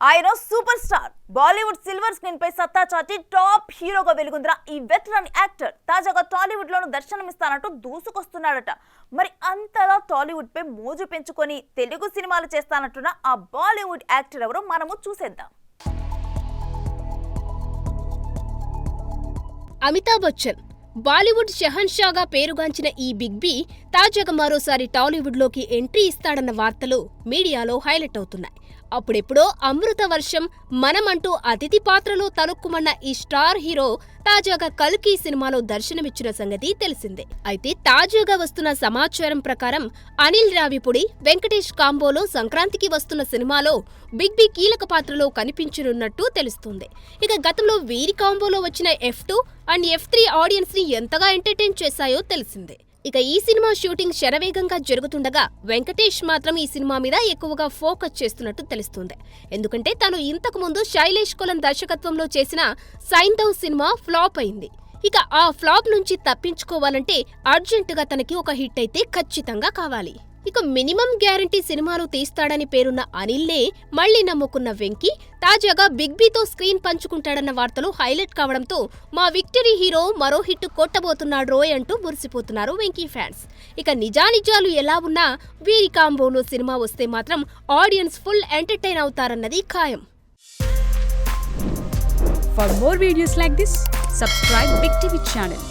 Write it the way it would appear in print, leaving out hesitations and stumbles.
ఆయన super star Bollywood silver screen పై సత్తా చాటి టాప్ హీరోగా వెలుగొందిన ఈ వెటరన్ యాక్టర్ తాజాగా టాలీవుడ్ లోను దర్శనమిస్తానంటూ దూసుకొస్తున్నాడట. మరి అంతలా టాలీవుడ్ పై మోజు పెంచుకొని తెలుగు సినిమాలు చేస్తానంటున్న ఆ బాలీవుడ్ యాక్టర్ ఎవరో మనము చూసేద్దాం. అమితాబ్ బచ్చన్ బాలీవుడ్ షహన్షాగా పేరుగాంచిన ఈ బిగ్ బి తాజాగా మరోసారి టాలీవుడ్లోకి ఎంట్రీ ఇస్తాడన్న వార్తలు మీడియాలో హైలైట్ అవుతున్నాయి. అప్పుడెప్పుడో అమృత వర్షం మనమంటూ అతిథి పాత్రలో తలుక్కుమన్న ఈ స్టార్ హీరో తాజాగా కల్కి సినిమాలో దర్శనమిచ్చిన సంగతి తెలిసిందే. అయితే తాజాగా వస్తున్న సమాచారం ప్రకారం అనిల్ రావిపూడి, వెంకటేష్ కాంబోలో సంక్రాంతికి వస్తున్న సినిమాలో బిగ్ బి కీలక పాత్రలో కనిపించనున్నట్టు తెలుస్తుంది. ఇక గతంలో వీరి కాంబోలో వచ్చిన F2 అండ్ F3 ఆడియన్స్ ని ఎంతగా ఎంటర్టైన్ చేశాయో తెలిసిందే. ఇక ఈ సినిమా షూటింగ్ శరవేగంగా జరుగుతుండగా వెంకటేష్ మాత్రం ఈ సినిమా మీద ఎక్కువగా ఫోకస్ చేస్తున్నట్టు తెలుస్తుంది. ఎందుకంటే తను ఇంతకు ముందు శైలేష్ కొలన్ దర్శకత్వంలో చేసిన సైంధవ్ సినిమా ఫ్లాప్ అయింది. ఇక ఆ ఫ్లాప్ నుంచి తప్పించుకోవాలంటే అర్జెంటుగా తనకి ఒక హిట్ అయితే ఖచ్చితంగా కావాలి. ఇక మినిమం గ్యారంటీ సినిమాలు తీస్తాడని పేరున్న అనిల్నే మళ్లీ నమ్ముకున్న వెంకీ తాజాగా బిగ్ బితో స్క్రీన్ పంచుకుంటాడన్న వార్తలు హైలైట్ కావడంతో మా విక్టరీ హీరో మరో హిట్ కొట్టబోతున్నాడ్రోయ్ అంటూ మురిసిపోతున్నారు వెంకీ ఫ్యాన్స్. ఇక నిజానిజాలు ఎలా ఉన్నా వీరి కాంబోలో సినిమా వస్తే మాత్రం ఆడియన్స్ ఫుల్ ఎంటర్టైన్ అవుతారన్నది ఖాయం. For more videos like this, subscribe Big TV channel.